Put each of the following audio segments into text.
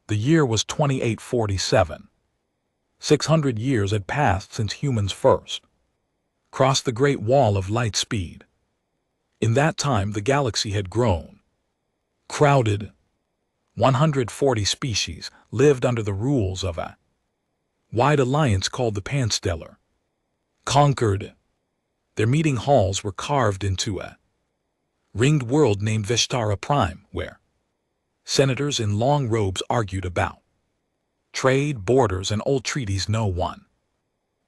The year was 2847. 600 years had passed since humans first crossed the Great Wall of Light speed. In that time, the galaxy had grown. Crowded. 140 species lived under the rules of a wide alliance called the Panstellar. Conquered. Their meeting halls were carved into a ringed world named Vistara Prime, where senators in long robes argued about trade, borders, and old treaties no one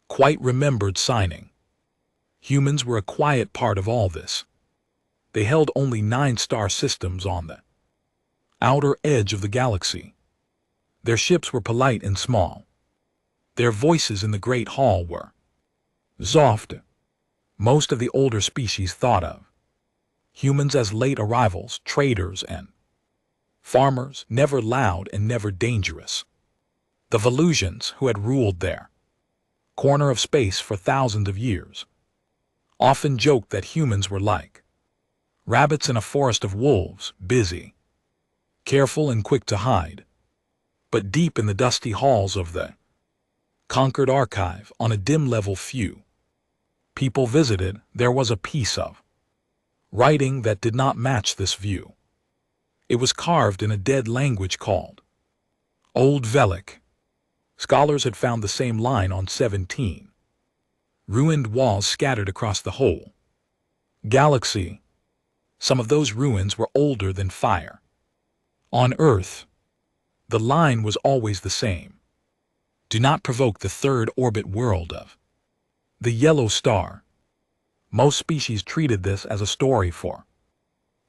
quite remembered signing. Humans were a quiet part of all this. They held only 9 star systems on the outer edge of the galaxy. Their ships were polite and small. Their voices in the Great Hall were soft. Most of the older species thought of humans as late arrivals, traders, and farmers, never loud and never dangerous. The Volusians, who had ruled their corner of space for thousands of years, often joked that humans were like rabbits in a forest of wolves, busy, careful, and quick to hide. But deep in the dusty halls of the conquered archive, on a dim level few people visited, there was a piece of writing that did not match this view. It was carved in a dead language called Old Velic. Scholars had found the same line on 17 ruined walls scattered across the whole galaxy. Some of those ruins were older than fire. On Earth, the line was always the same. Do not provoke the third orbit world of the yellow star. Most species treated this as a story for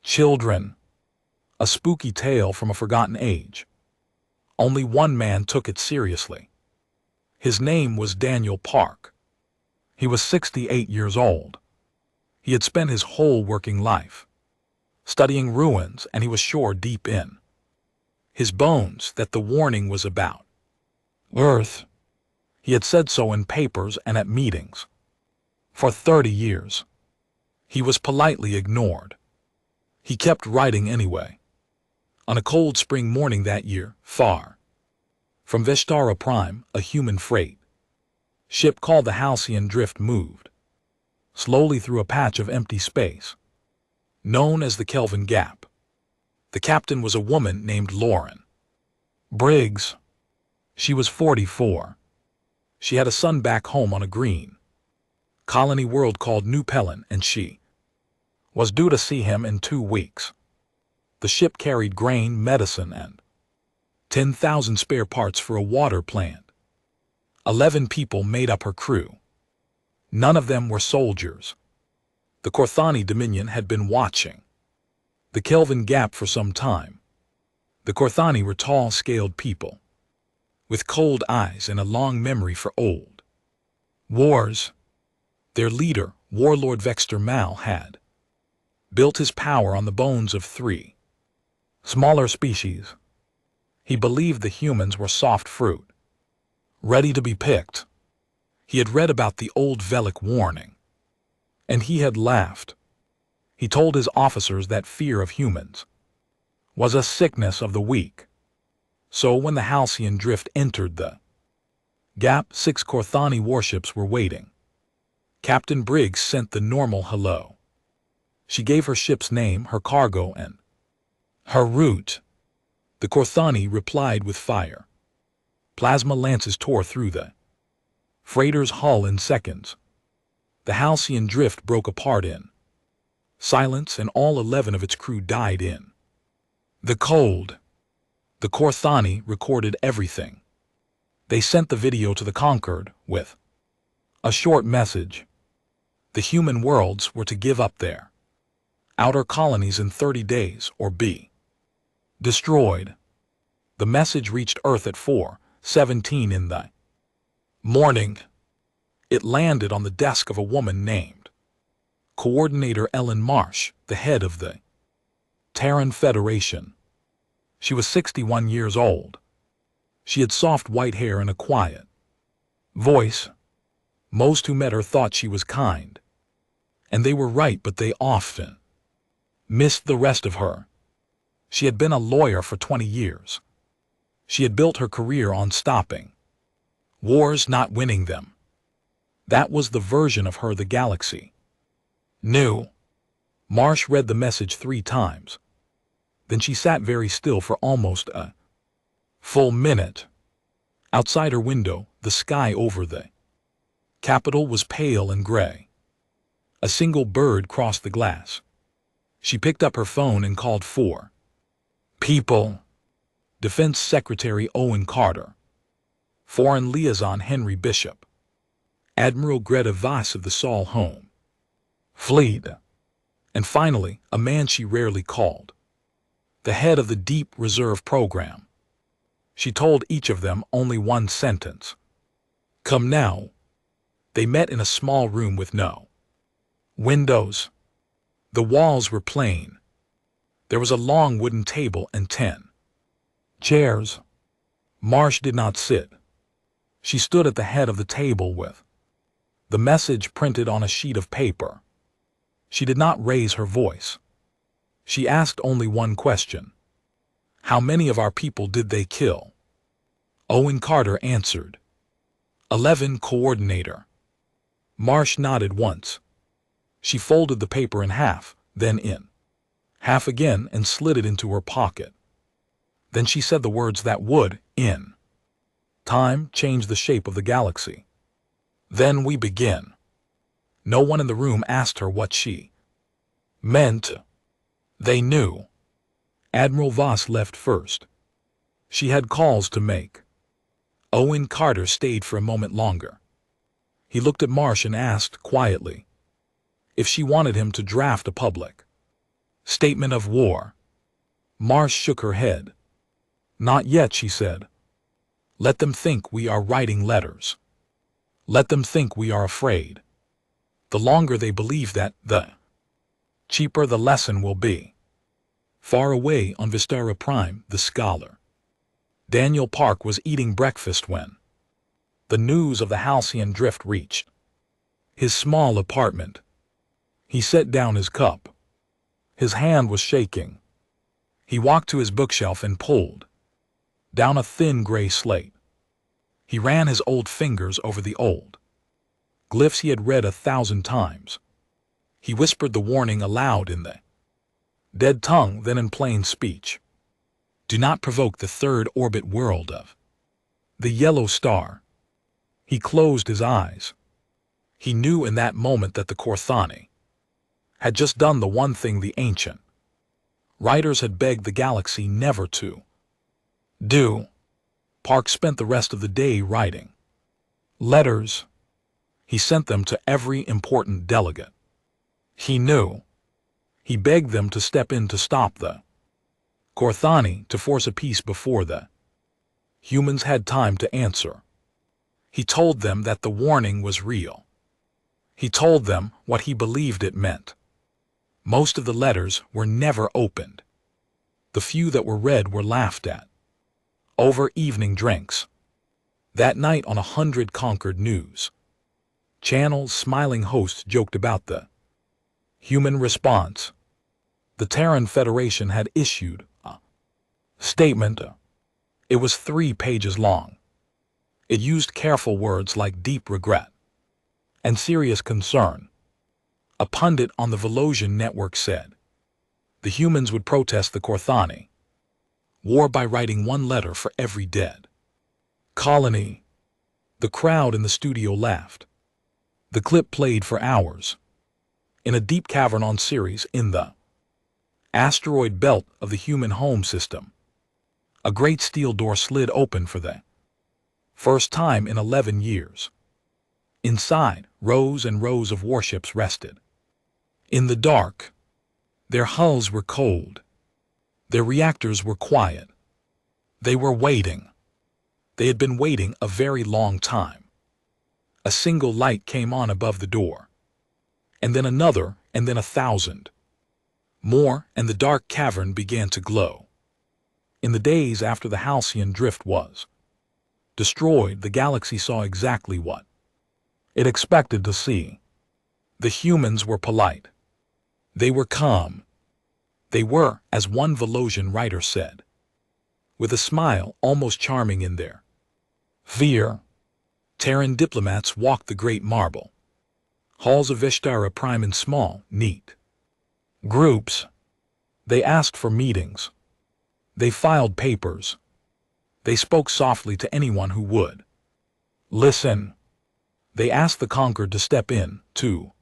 children, a spooky tale from a forgotten age. Only one man took it seriously. His name was Daniel Park. He was 68 years old. He had spent his whole working life studying ruins, and he was sure deep in his bones that the warning was about Earth. He had said so in papers and at meetings. For 30 years, he was politely ignored. He kept writing anyway. On a cold spring morning that year, far from Vistara Prime, a human freight ship called the Halcyon Drift moved slowly through a patch of empty space known as the Kelvin Gap. The captain was a woman named Lauren Briggs. She was 44. She had a son back home on a green colony world called New Pelin, and she was due to see him in 2 weeks. The ship carried grain, medicine, and 10,000 spare parts for a water plant. 11 people made up her crew. None of them were soldiers. The Corthani Dominion had been watching the Kelvin Gap for some time. The Corthani were tall-scaled people with cold eyes and a long memory for old wars. Their leader, Warlord Vexter Mal, had built his power on the bones of 3 smaller species. He believed the humans were soft fruit, ready to be picked. He had read about the old Velic warning, and he had laughed. He told his officers that fear of humans was a sickness of the weak. So when the Halcyon Drift entered the gap, 6 Corthani warships were waiting. Captain Briggs sent the normal hello. She gave her ship's name, her cargo, and her route. The Corthani replied with fire. Plasma lances tore through the freighter's hull in seconds. The Halcyon Drift broke apart in silence, and all 11 of its crew died in the cold. The Corthani recorded everything. They sent the video to the Conquered with a short message. The human worlds were to give up their outer colonies in 30 days or be destroyed. The message reached Earth at 4:17 in the morning. It landed on the desk of a woman named Coordinator Ellen Marsh, the head of the Terran Federation. She was 61 years old. She had soft white hair and a quiet voice. Most who met her thought she was kind. And they were right, but they often missed the rest of her. She had been a lawyer for 20 years. She had built her career on stopping wars, not winning them. That was the version of her the galaxy knew. Marsh read the message 3 times. Then she sat very still for almost a full minute. Outside her window, the sky over the Capitol was pale and gray. A single bird crossed the glass. She picked up her phone and called 4 people. Defense Secretary Owen Carter, Foreign Liaison Henry Bishop, Admiral Greta Voss of the Sol Home Fleet, and finally, a man she rarely called, the head of the Deep Reserve Program. She told each of them only one sentence. Come now. They met in a small room with no windows. The walls were plain. There was a long wooden table and 10 chairs. Marsh did not sit. She stood at the head of the table with the message printed on a sheet of paper. She did not raise her voice. She asked only one question. How many of our people did they kill? Owen Carter answered. 11, Coordinator. Marsh nodded once. She folded the paper in half, then in half again, and slid it into her pocket. Then she said the words that would, in time, change the shape of the galaxy. Then we begin. No one in the room asked her what she meant. They knew. Admiral Voss left first. She had calls to make. Owen Carter stayed for a moment longer. He looked at Marsh and asked quietly if she wanted him to draft a public statement of war. Marsh shook her head. Not yet, she said. Let them think we are writing letters. Let them think we are afraid. The longer they believe that, the cheaper the lesson will be. Far away on Vistara Prime, the scholar Daniel Park was eating breakfast when the news of the Halcyon drift reached his small apartment. He set down his cup. His hand was shaking. He walked to his bookshelf and pulled down a thin gray slate. He ran his old fingers over the old glyphs he had read 1,000 times. He whispered the warning aloud in the dead tongue, then in plain speech. Do not provoke the third orbit world of the yellow star. He closed his eyes. He knew in that moment that the Korthani had just done the one thing the ancient writers had begged the galaxy never to do. Park spent the rest of the day writing letters. He sent them to every important delegate he knew. He begged them to step in to stop the Korthani, to force a peace before the humans had time to answer. He told them that the warning was real. He told them what he believed it meant. Most of the letters were never opened. The few that were read were laughed at over evening drinks. That night on 100 Concord News channels, smiling hosts joked about the human response. The Terran Federation had issued a statement. It was 3 pages long. It used careful words like deep regret and serious concern. A pundit on the Velosian network said the humans would protest the Korthani war by writing 1 letter for every dead colony. The crowd in the studio laughed. The clip played for hours. In a deep cavern on Ceres, in the asteroid belt of the human home system, a great steel door slid open for the first time in 11 years. Inside, rows and rows of warships rested. In the dark, their hulls were cold. Their reactors were quiet. They were waiting. They had been waiting a very long time. A single light came on above the door, and then another, and then 1,000 more, and the dark cavern began to glow. In the days after the Halcyon drift was destroyed, the galaxy saw exactly what it expected to see. The humans were polite. They were calm. They were, as one Velosian writer said, with a smile almost charming in there. Fear. Terran diplomats walked the great marble halls of Vishtara Prime in small, neat groups. They asked for meetings. They filed papers. They spoke softly to anyone who would listen. They asked the conquered to step in, to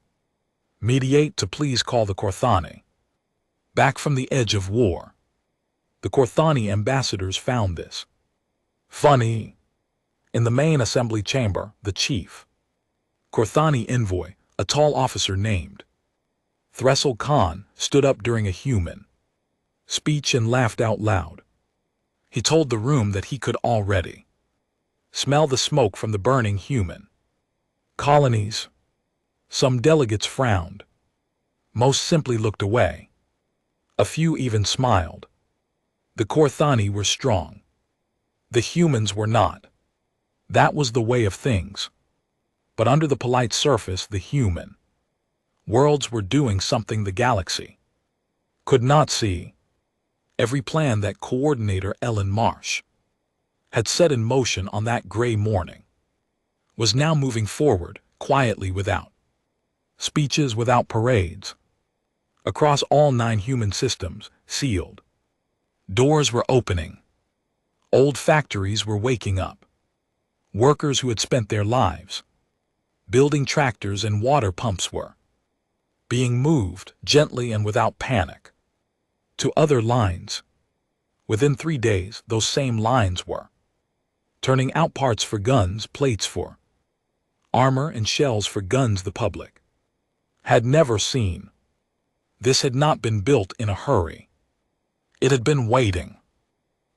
mediate, to please call the Korthani back from the edge of war. The Korthani ambassadors found this funny. In the main assembly chamber, the chief Korthani envoy, a tall officer named Thresel Khan, stood up during a human speech and laughed out loud. He told the room that he could already smell the smoke from the burning human colonies. Some delegates frowned. Most simply looked away. A few even smiled. The Korthani were strong. The humans were not. That was the way of things. But under the polite surface, the human worlds were doing something the galaxy could not see. Every plan that Coordinator Ellen Marsh had set in motion on that gray morning was now moving forward, quietly, without speeches, without parades. Across all 9 human systems, sealed doors were opening. Old factories were waking up. Workers who had spent their lives building tractors and water pumps were being moved gently and without panic to other lines. Within 3 days, those same lines were turning out parts for guns, plates for armor, and shells for guns the public had never seen. This had not been built in a hurry. It had been waiting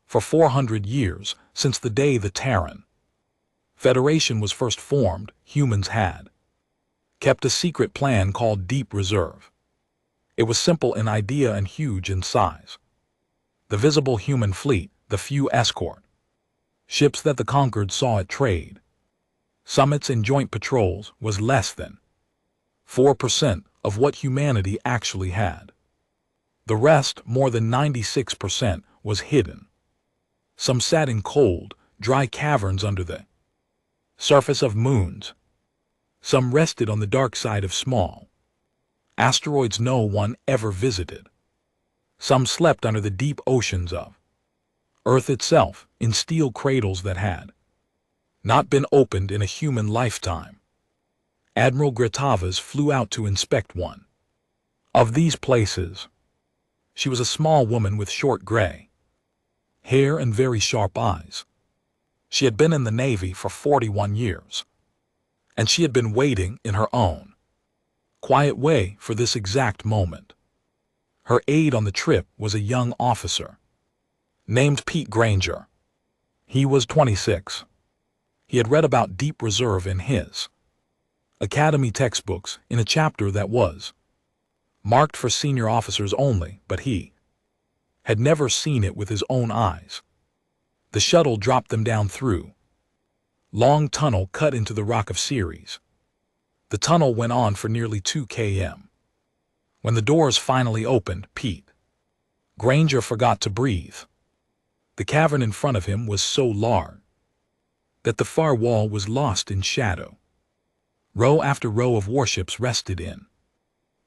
for 400 years, since the day the Terran Federation was first formed. Humans had kept a secret plan called Deep Reserve. It was simple in idea and huge in size. The visible human fleet, the few escort ships that the conquered saw at trade summits and joint patrols, was less than 4% of what humanity actually had. The rest, more than 96%, was hidden. Some sat in cold, dry caverns under the surface of moons. Some rested on the dark side of small asteroids no one ever visited. Some slept under the deep oceans of Earth itself, in steel cradles that had not been opened in a human lifetime. Admiral Gratavas flew out to inspect one of these places. She was a small woman with short gray hair and very sharp eyes. She had been in the Navy for 41 years, and she had been waiting in her own quiet way for this exact moment. Her aide on the trip was a young officer named Pete Granger. He was 26. He had read about Deep Reserve in his academy textbooks in a chapter that was marked for senior officers only, but he had never seen it with his own eyes. The shuttle dropped them down through long tunnel cut into the rock of Ceres. The tunnel went on for nearly 2 km. When the doors finally opened, Pete Granger forgot to breathe. The cavern in front of him was so large that the far wall was lost in shadow. Row after row of warships rested in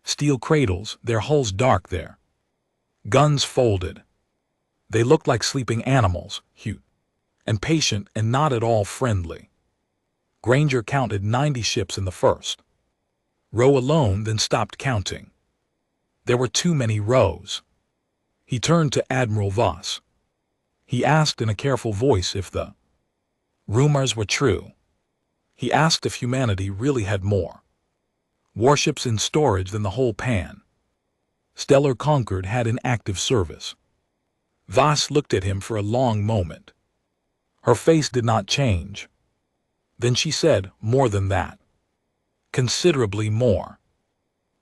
steel cradles, their hulls dark, their guns folded. They looked like sleeping animals, cute and patient and not at all friendly. Granger counted 90 ships in the first row alone, then stopped counting. There were too many rows. He turned to Admiral Voss. He asked in a careful voice if the rumors were true. He asked if humanity really had more warships in storage than the whole Pan Stellar Concord had in active service. Voss looked at him for a long moment. Her face did not change. Then she said, "More than that. Considerably more."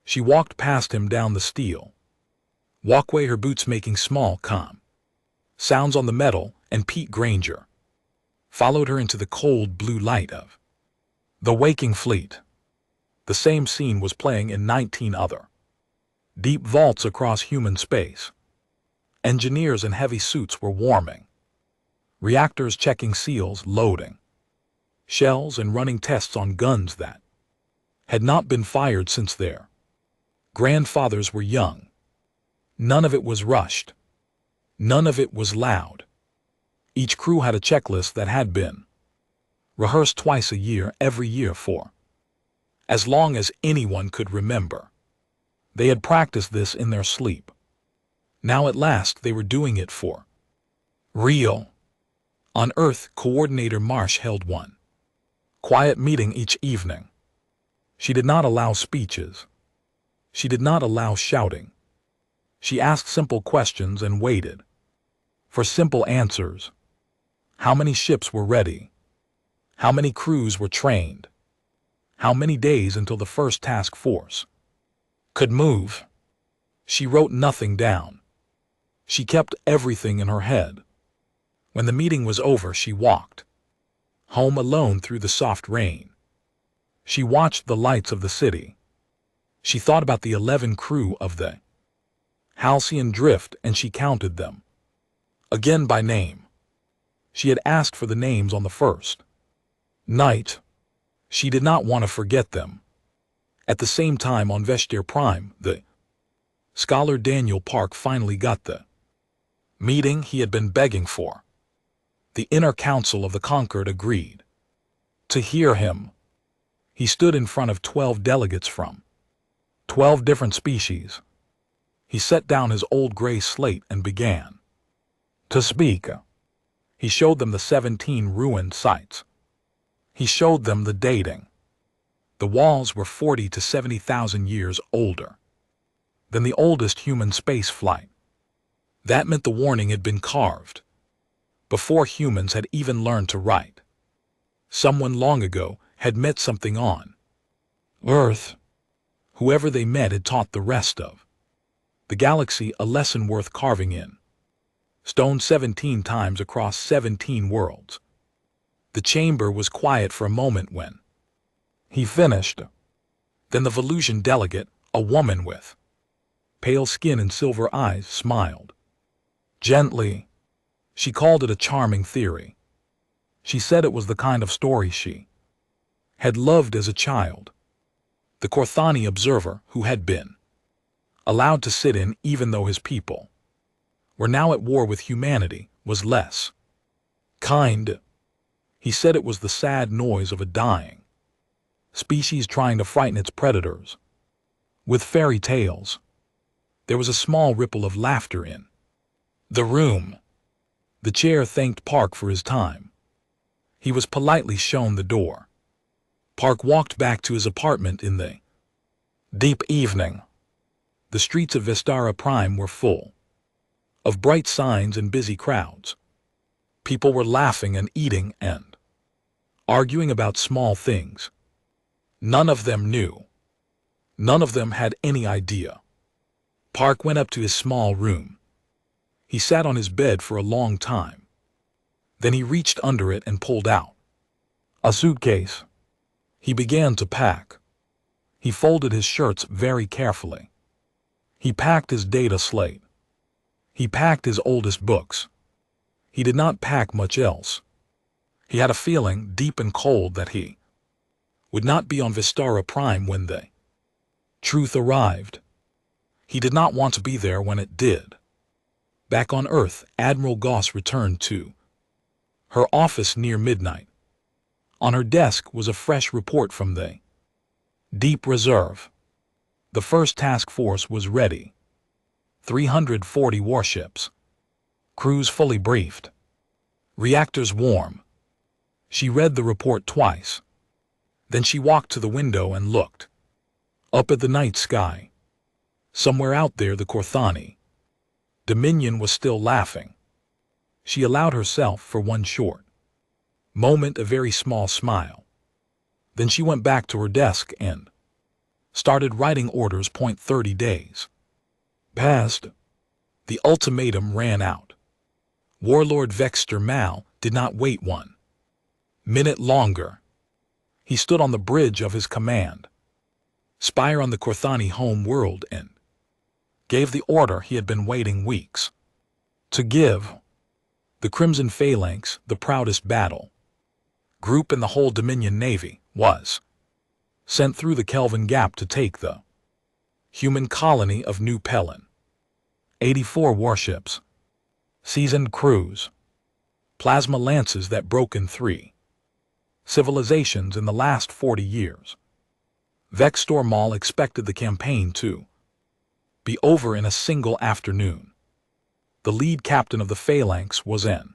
She walked past him down the steel walkway, her boots making small, calm sounds on the metal, and Pete Granger followed her into the cold blue light of the waking fleet. The same scene was playing in 19 other deep vaults across human space. Engineers in heavy suits were warming Reactors checking seals, loading shells and running tests on guns that had not been fired since their grandfathers were young. None of it was rushed. None of it was loud. Each crew had a checklist that had been rehearsed twice a year, every year for as long as anyone could remember. They had practiced this in their sleep. Now at last they were doing it for real. On Earth, Coordinator Marsh held one quiet meeting each evening. She did not allow speeches. She did not allow shouting. She asked simple questions and waited for simple answers. How many ships were ready? How many crews were trained? How many days until the first task force could move? She wrote nothing down. She kept everything in her head. When the meeting was over, she walked home alone through the soft rain. She watched the lights of the city. She thought about the 11 crew of the Halcyon Drift, and she counted them again by name. She had asked for the names on the first night. She did not want to forget them. At the same time, on Vestiaire Prime, the scholar Daniel Park finally got the meeting he had been begging for. The inner council of the Conquered agreed to hear him. He stood in front of 12 delegates from 12 different species. He set down his old gray slate and began to speak. He showed them the 17 ruined sites. He showed them the dating. The walls were 40 to 70,000 years older than the oldest human space flight. That meant the warning had been carved before humans had even learned to write. Someone long ago had met something on Earth. Whoever they met had taught the rest of the galaxy a lesson worth carving in stone 17 times across 17 worlds. The chamber was quiet for a moment when he finished. Then the Volusian delegate, a woman with pale skin and silver eyes, smiled gently. She called it a charming theory. She said it was the kind of story she had loved as a child. The Corthani observer, who had been allowed to sit in even though his people were now at war with humanity, was less kind. He said it was the sad noise of a dying species trying to frighten its predators with fairy tales. There was a small ripple of laughter in the room. The chair thanked Park for his time. He was politely shown the door. Park walked back to his apartment in the deep evening. The streets of Vestiaire Prime were full of bright signs and busy crowds. People were laughing and eating and arguing about small things. None of them knew. None of them had any idea. Park went up to his small room. He sat on his bed for a long time. Then he reached under it and pulled out a suitcase. He began to pack. He folded his shirts very carefully. He packed his data slate. He packed his oldest books. He did not pack much else. He had a feeling, deep and cold, that he would not be on Vestiaire Prime when the truth arrived. He did not want to be there when it did. Back on Earth, Admiral Goss returned to her office near midnight. On her desk was a fresh report from the Deep Reserve. The first task force was ready. 340 warships. Crews fully briefed. Reactors warm. She read the report twice. Then she walked to the window and looked up at the night sky. Somewhere out there, the Corthani Dominion was still laughing. She allowed herself, for one short moment, a very small smile. Then she went back to her desk and started writing orders. 30 days passed. The ultimatum ran out. Warlord Vexter Mal did not wait 1 minute longer. He stood on the bridge of his command spire on the Corthani home world and gave the order he had been waiting weeks to give. The Crimson Phalanx, the proudest battle group in the whole Dominion Navy, was sent through the Kelvin Gap to take the human colony of New Pelin. 84 warships, seasoned crews, plasma lances that broke in 3 civilizations in the last 40 years. Vector Mall expected the campaign to be over in a single afternoon. The lead captain of the Phalanx was an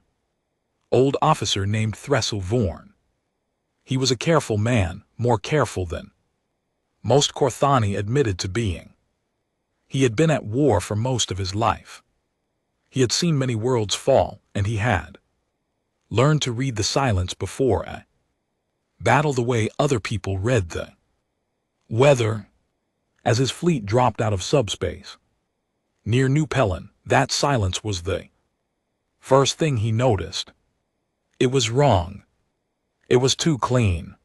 old officer named Thresel Vorn. He was a careful man, more careful than most Korthani admitted to being. He had been at war for most of his life. He had seen many worlds fall, and he had learned to read the silence before a battle the way other people read the weather. As his fleet dropped out of subspace near New Pelin, that silence was the first thing he noticed. It was wrong. It was too clean.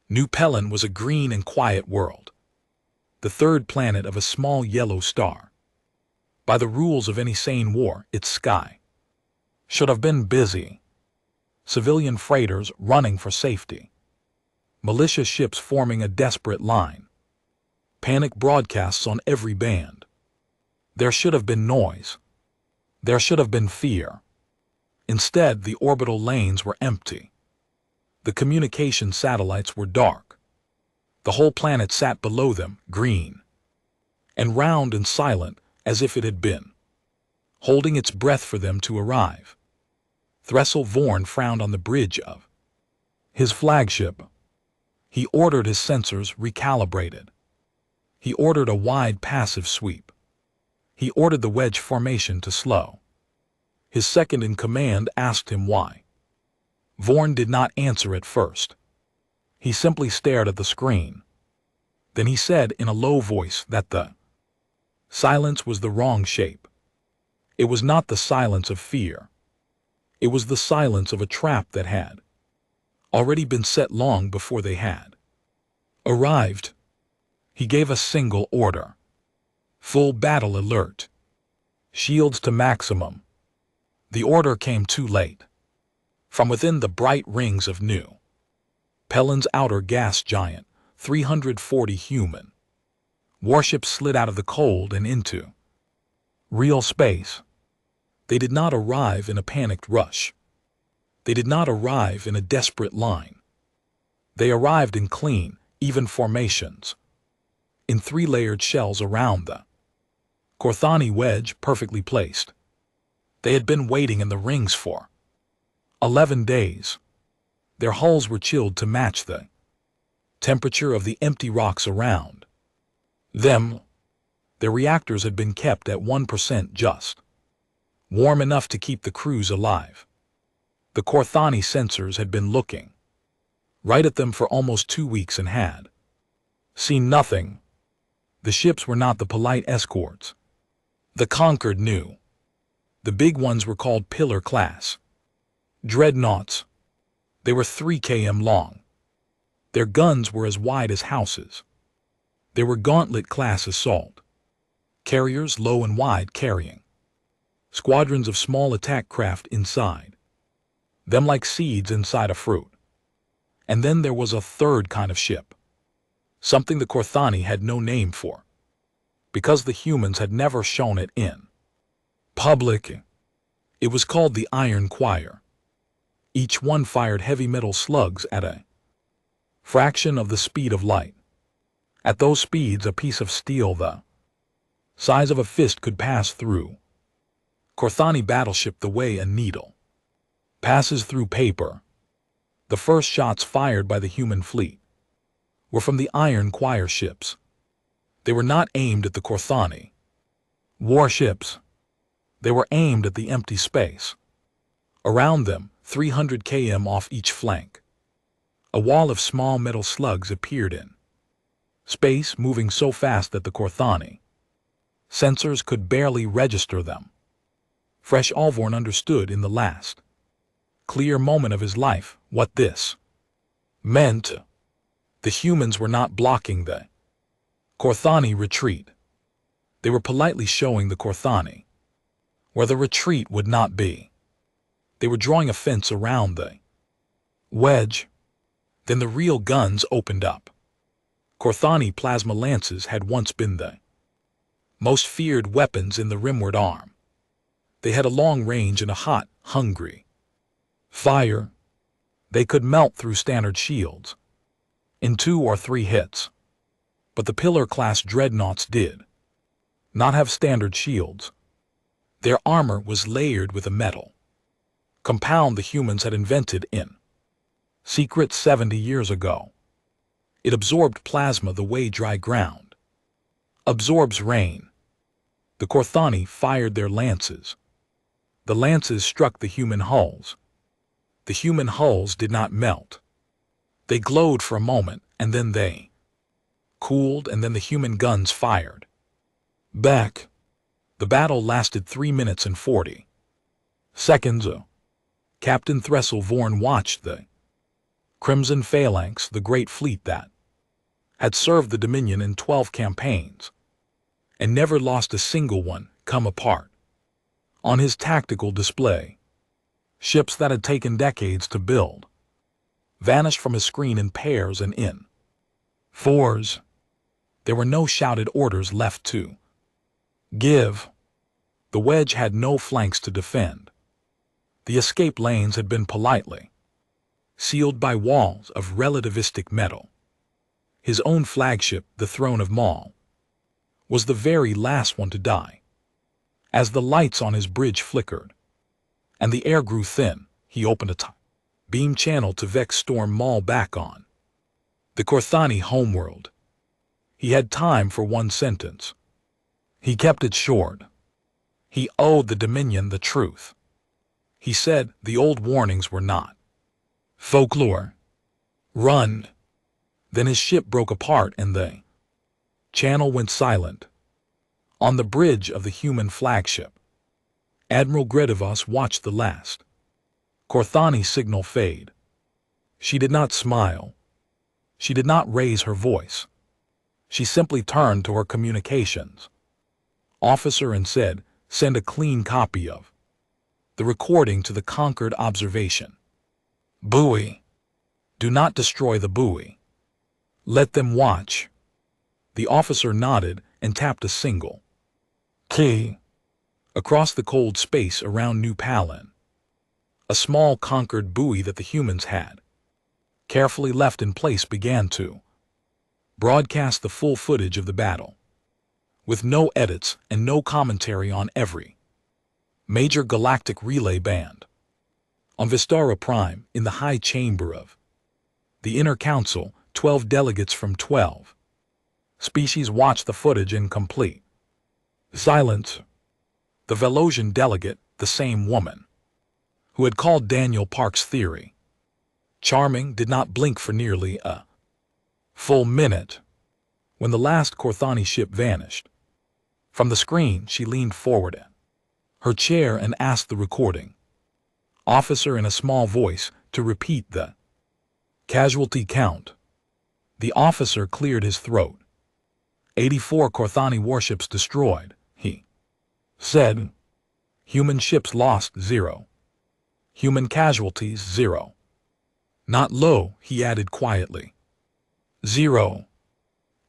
New Pelin was a green and quiet world, the third planet of a small yellow star. By the rules of any sane war, its sky should have been busy. Civilian freighters running for safety, militia ships forming a desperate line, panic broadcasts on every band. There should have been noise. There should have been fear. Instead, the orbital lanes were empty. The communication satellites were dark. The whole planet sat below them, green and round and silent, as if it had been holding its breath for them to arrive. Thresel Vorn frowned on the bridge of his flagship. He ordered his sensors recalibrated. He ordered a wide passive sweep. He ordered the wedge formation to slow. His second-in-command asked him why. Vorn did not answer at first. He simply stared at the screen. Then he said in a low voice that the silence was the wrong shape. It was not the silence of fear. It was the silence of a trap that had already been set long before they had arrived. He gave a single order. Full battle alert. Shields to maximum. The order came too late. From within the bright rings of New Pelin's outer gas giant, 340 human warships slid out of the cold and into real space. They did not arrive in a panicked rush. They did not arrive in a desperate line. They arrived in clean, even formations, in 3-layered shells around the Korthani wedge, perfectly placed. They had been waiting in the rings for 11 days. Their hulls were chilled to match the temperature of the empty rocks around them. Their reactors had been kept at 1% just warm enough to keep the crews alive. The Korthani sensors had been looking right at them for almost 2 weeks and had seen nothing. The ships were not the polite escorts the conquered knew. The big ones were called Pillar class dreadnoughts. They were 3 km long. Their guns were as wide as houses. They were Gauntlet class assault carriers, low and wide, carrying squadrons of small attack craft inside them like seeds inside a fruit. And then there was a third kind of ship, something the Korthani had no name for, because the humans had never shown it in public. It was called the Iron Choir. Each one fired heavy metal slugs at a fraction of the speed of light. At those speeds, a piece of steel the size of a fist could pass through Korthani battleship the way a needle passes through paper. The first shots fired by the human fleet were from the Iron Choir ships. They were not aimed at the Korthani warships. They were aimed at the empty space around them, 300 km off each flank. A wall of small metal slugs appeared in space, moving so fast that the Korthani sensors could barely register them. Fresh Alvorn understood in the last clear moment of his life what this meant. The humans were not blocking the Korthani retreat. They were politely showing the Korthani where the retreat would not be. They were drawing a fence around the wedge. Then the real guns opened up. Corthani plasma lances had once been the most feared weapons in the rimward arm. They had a long range and a hot, hungry fire. They could melt through standard shields in 2 or 3 hits. But the pillar-class dreadnoughts did not have standard shields. Their armor was layered with a metal compound the humans had invented in secret 70 years ago. It absorbed plasma the way dry ground absorbs rain. The Corthani fired their lances. The lances struck the human hulls. The human hulls did not melt. They glowed for a moment, and then they cooled, and then the human guns fired back. The battle lasted 3 minutes and 40 seconds. Captain Threstle Vorn watched the Crimson Phalanx, the great fleet that had served the Dominion in 12 campaigns and never lost a single one, come apart on his tactical display. Ships that had taken decades to build vanished from his screen in pairs and in fours. There were no shouted orders left to give. The wedge had no flanks to defend. The escape lanes had been politely sealed by walls of relativistic metal. His own flagship, the Throne of Maul, was the very last one to die. As the lights on his bridge flickered and the air grew thin, he opened a beam channel to vex Storm Maul back on the Corthani homeworld. He had time for one sentence. He kept it short. He owed the Dominion the truth. He said the old warnings were not folklore. Run. Then his ship broke apart and the channel went silent. On the bridge of the human flagship, Admiral Gredivos watched the last Corthani signal fade. She did not smile. She did not raise her voice. She simply turned to her communications officer and said, "Send a clean copy of the recording to the Conquered observation buoy. Do not destroy the buoy. Let them watch." The officer nodded and tapped a single key across the cold space around New Palin. A small Conquered buoy that the humans had carefully left in place began to broadcast the full footage of the battle, with no edits and no commentary on every major galactic relay band. On Vistara Prime, in the high chamber of the Inner Council, 12 delegates from 12 species watched the footage in complete silence. The Velosian delegate, the same woman who had called Daniel Park's theory charming, did not blink for nearly a full minute. When the last Corthani ship vanished from the screen, she leaned forward in her chair and asked the recording officer in a small voice to repeat the casualty count. The officer cleared his throat. 84 Corthani warships destroyed, he said. Human ships lost 0. Human casualties 0. Not low, he added quietly. 0.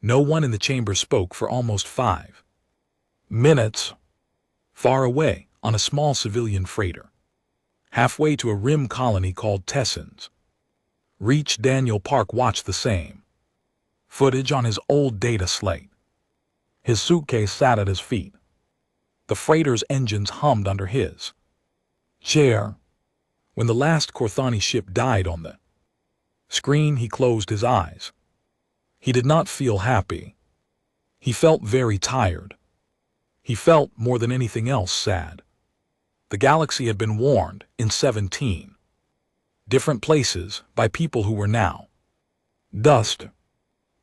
No one in the chamber spoke for almost 5 minutes. Far away, on a small civilian freighter, halfway to a rim colony called Tessens, Reach Daniel Park watched the same footage on his old data slate. His suitcase sat at his feet. The freighter's engines hummed under his chair. When the last Corthani ship died on the screen, he closed his eyes. He did not feel happy. He felt very tired. He felt, more than anything else, sad. The galaxy had been warned in 17 different places by people who were now dust.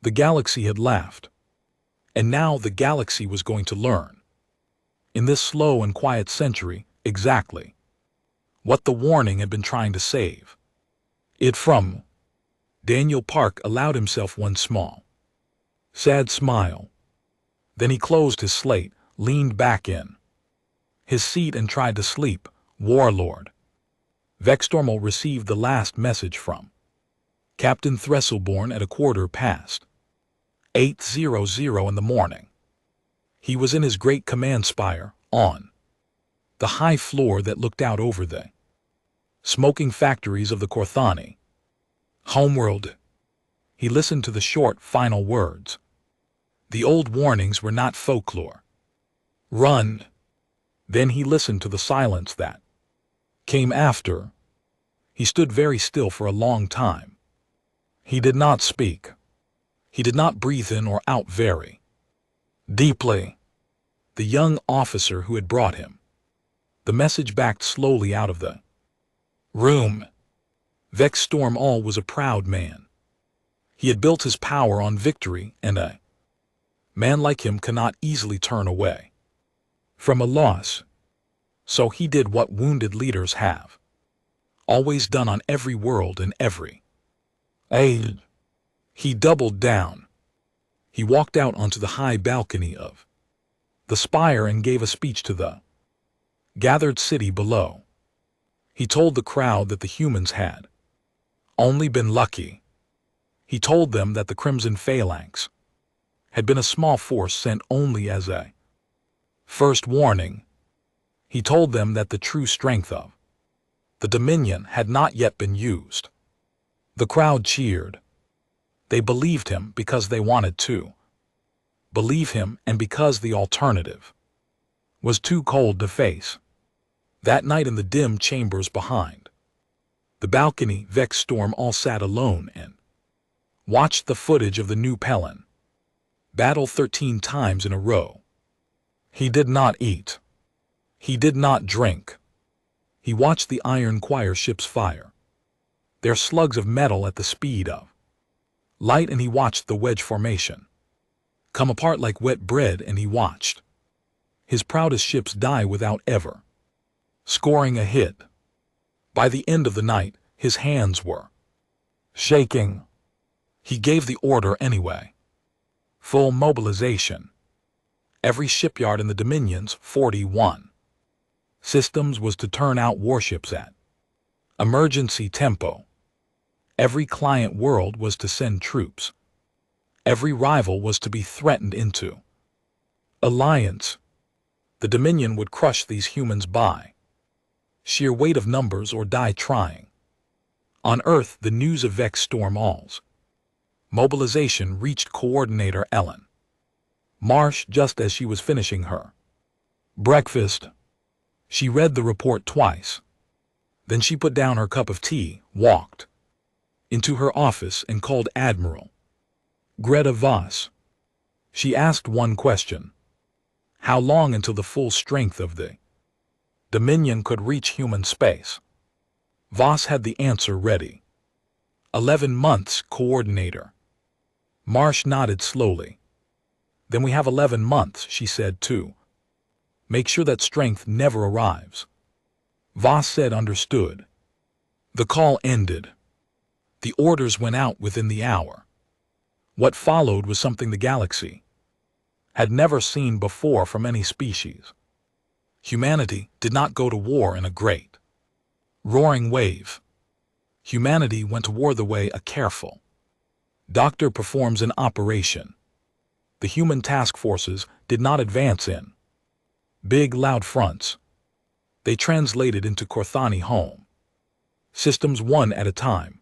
The galaxy had laughed. And now the galaxy was going to learn, in this slow and quiet century, exactly what the warning had been trying to save it from. Daniel Park allowed himself one small, sad smile. Then he closed his slate, leaned back in his seat and tried to sleep. Warlord Vextormal received the last message from Captain Thresselborn at 8:15 in the morning. He was in his great command spire, on the high floor that looked out over the smoking factories of the Korthani homeworld. He listened to the short, final words. The old warnings were not folklore. Run! Then he listened to the silence that came after. He stood very still for a long time. He did not speak. He did not breathe in or out very deeply. The young officer who had brought him the message backed slowly out of the room. Vextormal was a proud man. He had built his power on victory, and a man like him cannot easily turn away from a loss. So he did what wounded leaders have always done on every world and every age. He doubled down. He walked out onto the high balcony of the spire and gave a speech to the gathered city below. He told the crowd that the humans had only been lucky. He told them that the Crimson Phalanx had been a small force sent only as a first warning. He told them that the true strength of the Dominion had not yet been used. The crowd cheered. They believed him because they wanted to believe him and because the alternative was too cold to face. That night in the dim chambers behind the balcony, Vextormal sat alone and watched the footage of the new Pelin battle 13 times in a row. He did not eat. He did not drink. He watched the iron choir ships fire their slugs of metal at the speed of light, and he watched the wedge formation come apart like wet bread, and he watched his proudest ships die without ever scoring a hit. By the end of the night, his hands were shaking. He gave the order anyway. Full mobilization. Every shipyard in the Dominion's 41 systems was to turn out warships at emergency tempo. Every client world was to send troops. Every rival was to be threatened into alliance. The Dominion would crush these humans by sheer weight of numbers or die trying. On Earth, the news of Vextormal's mobilization reached Coordinator Ellen Marsh just as she was finishing her breakfast. She read the report twice. Then she put down her cup of tea, walked into her office, and called Admiral Greta Voss. She asked one question: how long until the full strength of the Dominion could reach human space? Voss had the answer ready. 11 months, Coordinator. Marsh nodded slowly. Then we have 11 months, she said too. Make sure that strength never arrives. Voss said understood. The call ended. The orders went out within the hour. What followed was something the galaxy had never seen before from any species. Humanity did not go to war in a great, roaring wave. Humanity went to war the way a careful doctor performs an operation. The human task forces did not advance in big, loud fronts. They translated into Korthani home systems one at a time.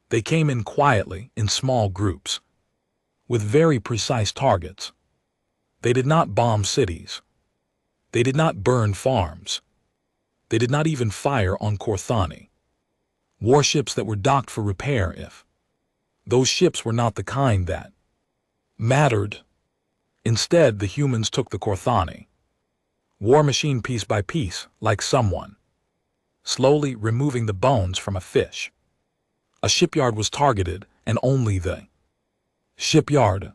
They came in quietly in small groups with very precise targets. They did not bomb cities. They did not burn farms. They did not even fire on Korthani warships that were docked for repair if those ships were not the kind that mattered. Instead, the humans took the Korthani war machine piece by piece, like someone slowly removing the bones from a fish. A shipyard was targeted, and only the shipyard.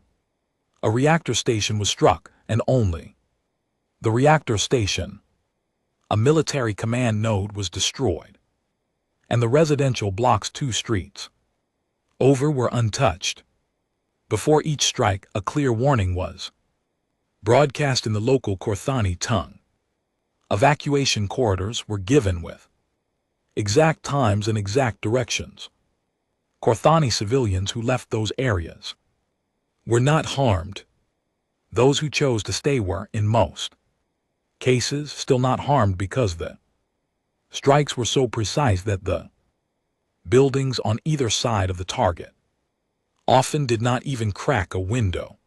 A reactor station was struck, and only the reactor station. A military command node was destroyed, and the residential blocks 2 streets over were untouched. Before each strike, a clear warning was broadcast in the local Korthani tongue. Evacuation corridors were given with exact times and exact directions. Korthani civilians who left those areas were not harmed. Those who chose to stay were, in most cases, still not harmed because the strikes were so precise that the buildings on either side of the target often did not even crack a window.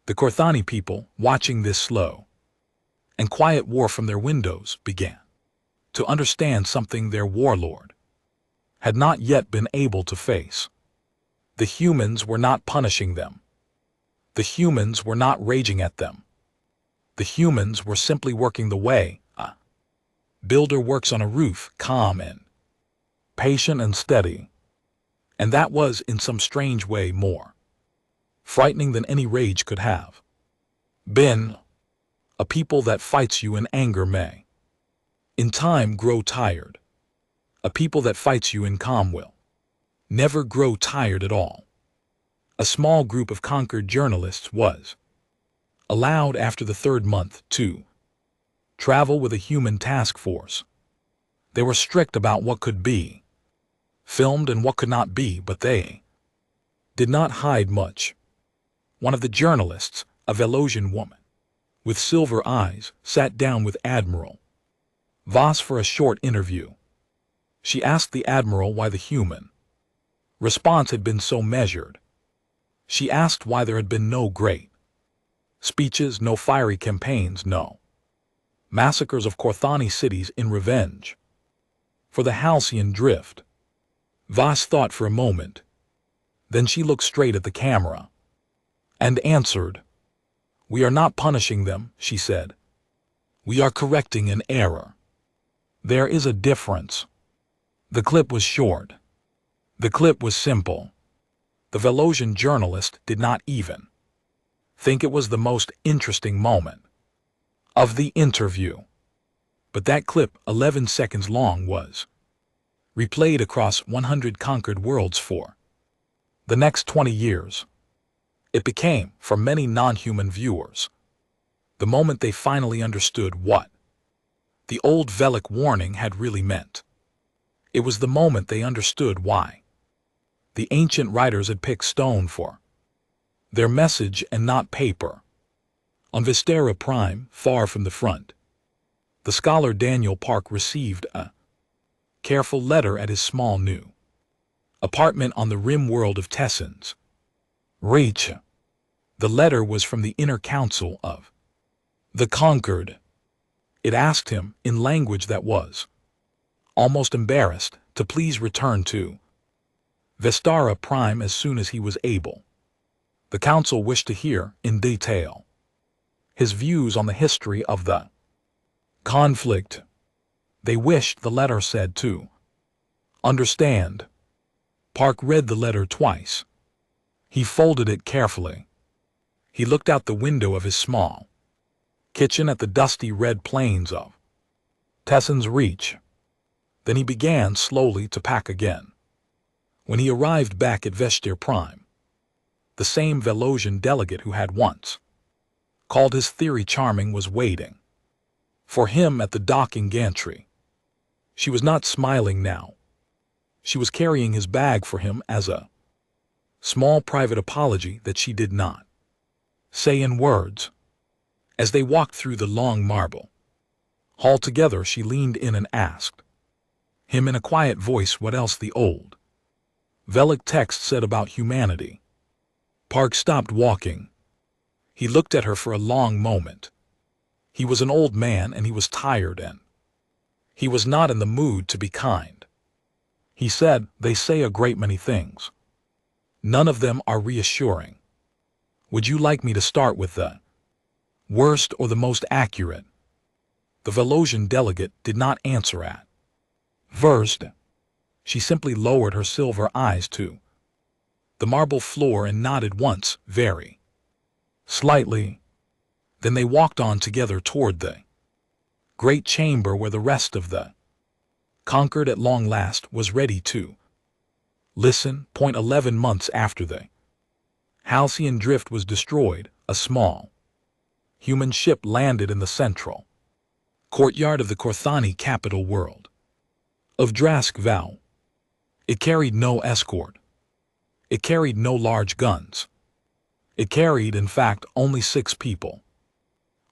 The Korthani people, watching this slow and quiet war from their windows, began to understand something their warlord had not yet been able to face. The humans were not punishing them. The humans were not raging at them. The humans were simply working the way a builder works on a roof, calm and patient and steady. And that was, in some strange way, more frightening than any rage could have been. A people that fights you in anger may, in time, grow tired. A people that fights you in calm will never grow tired at all. A small group of conquered journalists was allowed after the third month to travel with a human task force. They were strict about what could be filmed and what could not be, but they did not hide much. One of the journalists, a Velosian woman with silver eyes, sat down with Admiral Voss for a short interview. She asked the Admiral why the human response had been so measured. She asked why there had been no great speeches, no fiery campaigns, no massacres of Korthani cities in revenge for the Halcyon Drift. Voss thought for a moment. Then she looked straight at the camera and answered, "We are not punishing them," she said. "We are correcting an error. There is a difference." The clip was short. The clip was simple. The Velosian journalist did not even think it was the most interesting moment of the interview. But that clip, 11 seconds long, was replayed across 100 conquered worlds for the next 20 years. It became, for many non-human viewers, the moment they finally understood what the old Velic warning had really meant. It was the moment they understood why the ancient writers had picked stone for their message and not paper. On Vistera Prime, far from the front, the scholar Daniel Park received a careful letter at his small new apartment on the rim world of Tesson's reach. The letter was from the inner council of the conquered. It asked him, in language that was almost embarrassed, to please return to Vistara Prime as soon as he was able. The council wished to hear, in detail, his views on the history of the conflict. They wished, the letter said, to understand. Park read the letter twice. He folded it carefully. He looked out the window of his small kitchen at the dusty red plains of Tesson's Reach. Then he began slowly to pack again. When he arrived back at Vestir Prime, the same Velosian delegate who had once called his theory charming was waiting for him at the docking gantry. She was not smiling now. She was carrying his bag for him as a small private apology that she did not say in words. As they walked through the long marble hall together, she leaned in and asked him in a quiet voice what else the old Velic text said about humanity. Park stopped walking. He looked at her for a long moment. He was an old man and he was tired and he was not in the mood to be kind. He said, "They say a great many things. None of them are reassuring. Would you like me to start with the worst or the most accurate?" The Velosian delegate did not answer at first. She simply lowered her silver eyes to the marble floor and nodded once, very slightly. Then they walked on together toward the great chamber where the rest of the conquered at long last was ready to listen. 11 months after the Halcyon Drift was destroyed, a small human ship landed in the central courtyard of the Korthani capital world. of Drask Vow. It carried no escort. It carried no large guns. It carried, in fact, only 6 people.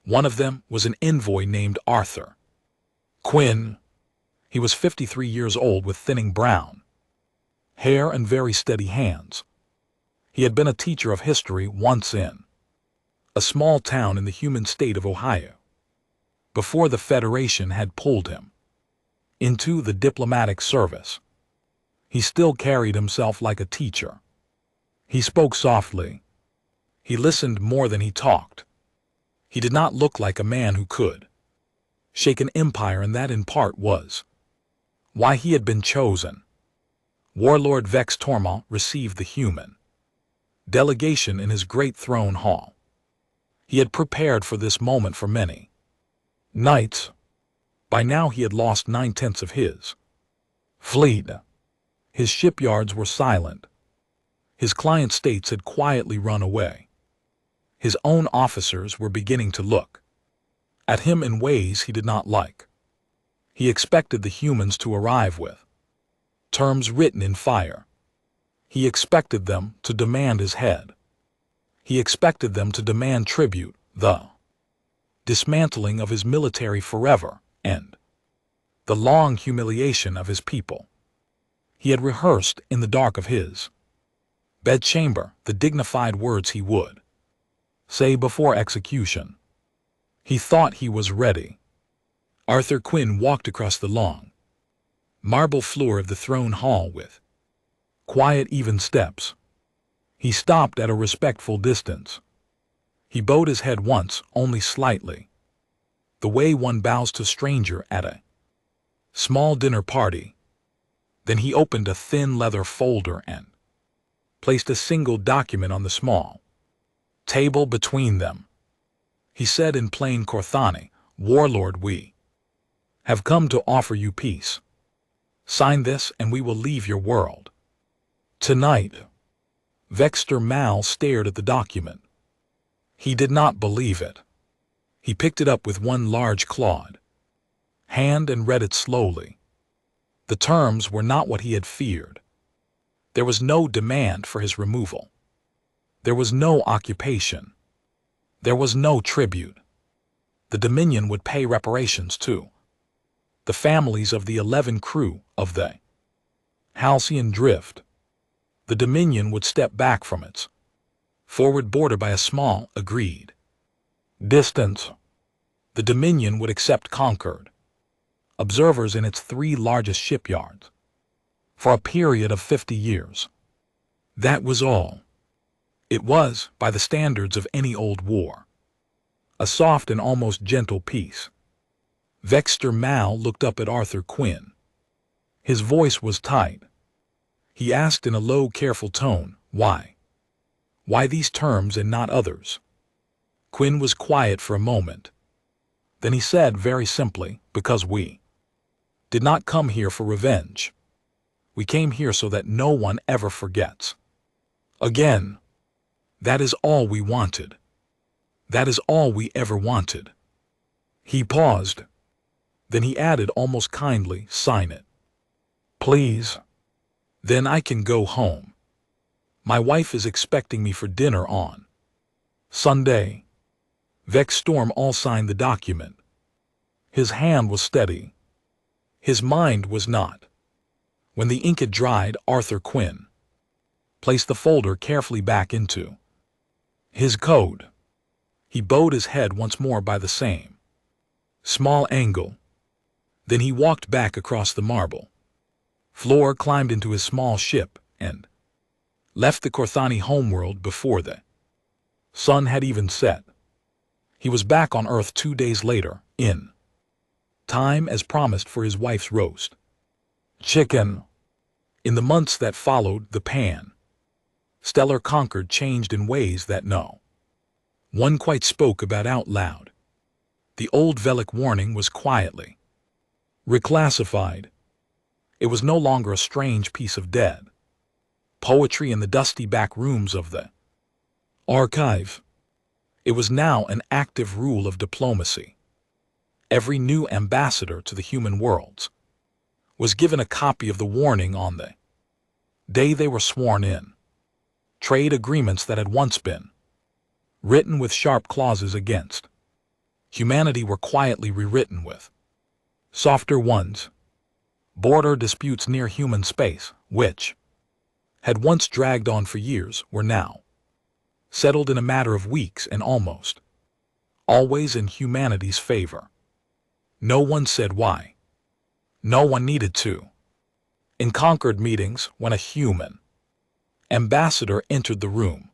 One of them was an envoy named Arthur Quinn. He was 53 years old with thinning brown hair and very steady hands. He had been a teacher of history once in a small town in the human state of Ohio, before the Federation had pulled him into the diplomatic service. He still carried himself like a teacher. He spoke softly. He listened more than he talked. He did not look like a man who could shake an empire, and that in part was why he had been chosen. Warlord Vex Tormal received the human delegation in his great throne hall. He had prepared for this moment for many nights. By now he had lost 9/10 of his fleet. His shipyards were silent. His client states had quietly run away. His own officers were beginning to look at him in ways he did not like. He expected the humans to arrive with terms written in fire. He expected them to demand his head. He expected them to demand tribute, the dismantling of his military forever, and the long humiliation of his people. He had rehearsed in the dark of his bedchamber the dignified words he would say before execution. He thought he was ready. Arthur Quinn walked across the long marble floor of the throne hall with quiet, even steps. He stopped at a respectful distance. He bowed his head once, only slightly, the way one bows to a stranger at a small dinner party. Then he opened a thin leather folder and placed a single document on the small table between them. He said in plain Korthani, "Warlord, we have come to offer you peace. Sign this and we will leave your world tonight." Vexter Mal stared at the document. He did not believe it. He picked it up with one large clawed hand and read it slowly. The terms were not what he had feared. There was no demand for his removal. There was no occupation. There was no tribute. The Dominion would pay reparations to the families of the 11 crew of the Halcyon Drift. The Dominion would step back from its forward border by a small, agreed distance. The Dominion would accept conquered observers in its 3 largest shipyards for a period of 50 years. That was all. It was, by the standards of any old war, a soft and almost gentle peace. Vexter Mal looked up at Arthur Quinn. His voice was tight. He asked in a low, careful tone, "Why? Why these terms and not others?" Quinn was quiet for a moment. Then he said very simply, "Because we did not come here for revenge. We came here so that no one ever forgets again. That is all we wanted. That is all we ever wanted." He paused. Then he added almost kindly, "Sign it, please. Then I can go home. My wife is expecting me for dinner on Sunday." Vex Storm signed the document. His hand was steady. His mind was not. When the ink had dried, Arthur Quinn placed the folder carefully back into his coat. He bowed his head once more by the same small angle. Then he walked back across the marble floor, climbed into his small ship, and left the Korthani homeworld before the sun had even set. He was back on Earth 2 days later, in time as promised for his wife's roast chicken. In the months that followed, the Stellar Concord changed in ways that no one quite spoke about out loud. The old Velic warning was quietly reclassified. It was no longer a strange piece of dead poetry in the dusty back rooms of the archive. It was now an active rule of diplomacy. Every new ambassador to the human worlds was given a copy of the warning on the day they were sworn in. Trade agreements that had once been written with sharp clauses against humanity were quietly rewritten with softer ones. Border disputes near human space, which had once dragged on for years, were now settled in a matter of weeks and almost always in humanity's favor. No one said why. No one needed to. In Concord meetings, when a human ambassador entered the room,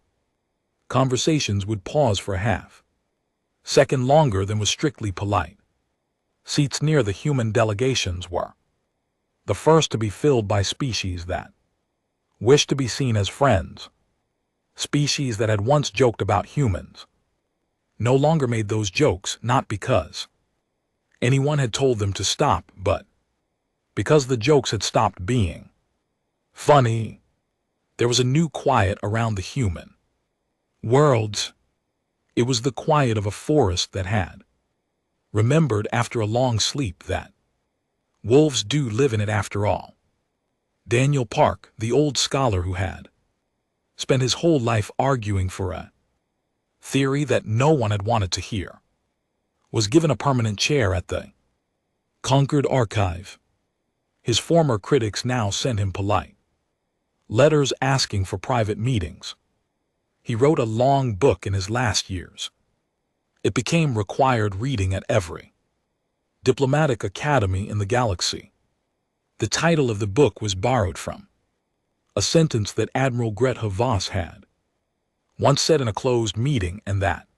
conversations would pause for a half-second longer than was strictly polite. Seats near the human delegations were the first to be filled by species that wished to be seen as friends. Species that had once joked about humans no longer made those jokes, not because anyone had told them to stop, but because the jokes had stopped being funny. There was a new quiet around the human worlds. It was the quiet of a forest that had remembered after a long sleep that wolves do live in it after all. Daniel Park, the old scholar who had spent his whole life arguing for a theory that no one had wanted to hear, was given a permanent chair at the Concord Archive. His former critics now sent him polite letters asking for private meetings. He wrote a long book in his last years. It became required reading at every diplomatic academy in the galaxy. The title of the book was borrowed from a sentence that Admiral Greta Voss had once said in a closed meeting and that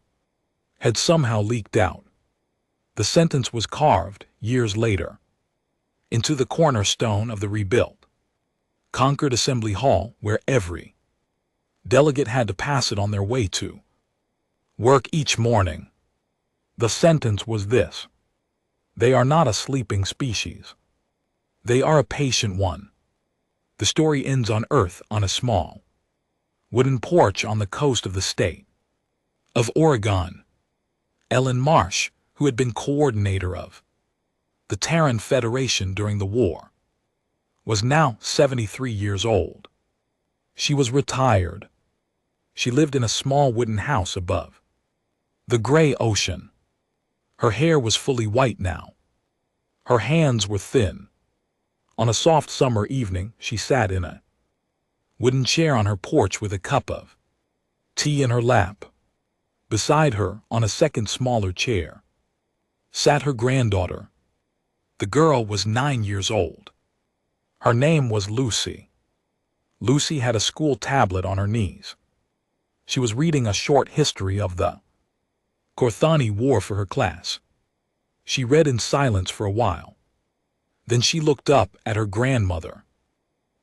had somehow leaked out. The sentence was carved, years later, into the cornerstone of the rebuilt Concord Assembly Hall, where every delegate had to pass it on their way to work each morning. The sentence was this: "They are not a sleeping species. They are a patient one." The story ends on Earth, on a small wooden porch on the coast of the state of Oregon. Ellen Marsh, who had been coordinator of the Terran Federation during the war, was now 73 years old. She was retired. She lived in a small wooden house above the gray ocean. Her hair was fully white now. Her hands were thin. On a soft summer evening, she sat in a wooden chair on her porch with a cup of tea in her lap. Beside her, on a second smaller chair, sat her granddaughter. The girl was 9 years old. Her name was Lucy. Lucy had a school tablet on her knees. She was reading a short history of the Korthani War for her class. She read in silence for a while. Then she looked up at her grandmother.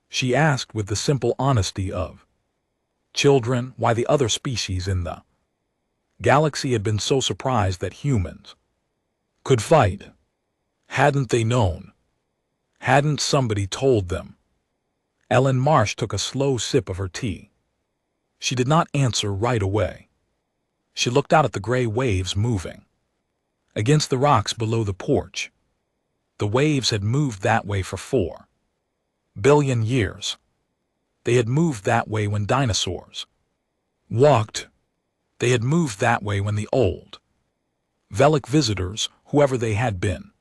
She asked with the simple honesty of children why the other species in the galaxy had been so surprised that humans could fight. Hadn't they known? Hadn't somebody told them? Ellen Marsh took a slow sip of her tea. She did not answer right away. She looked out at the gray waves moving against the rocks below the porch. The waves had moved that way for 4 billion years. They had moved that way when dinosaurs walked. They had moved that way when the old Velic visitors, whoever they had been,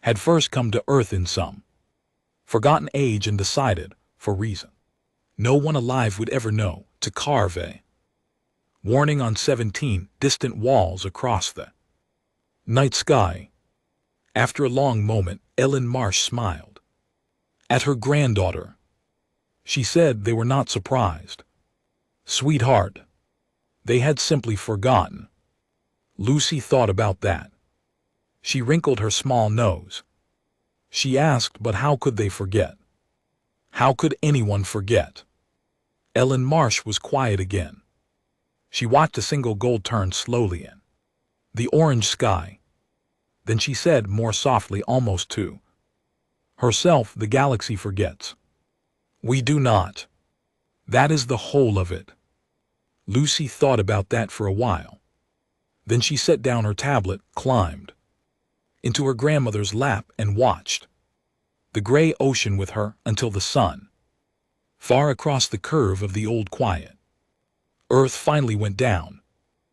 had first come to Earth in some forgotten age and decided, for reason no one alive would ever know, to carve a warning on 17 distant walls across the night sky. After a long moment, Ellen Marsh smiled at her granddaughter. She said they were not surprised. Sweetheart, they had simply forgotten. Lucy thought about that. She wrinkled her small nose. She asked, but how could they forget? How could anyone forget? Ellen Marsh was quiet again. She watched a single gold turn slowly in the orange sky. Then she said more softly, almost to herself, "The galaxy forgets. We do not. That is the whole of it." Lucy thought about that for a while. Then she set down her tablet, climbed into her grandmother's lap, and watched the gray ocean with her until the sun, far across the curve of the old quiet, Earth finally went down.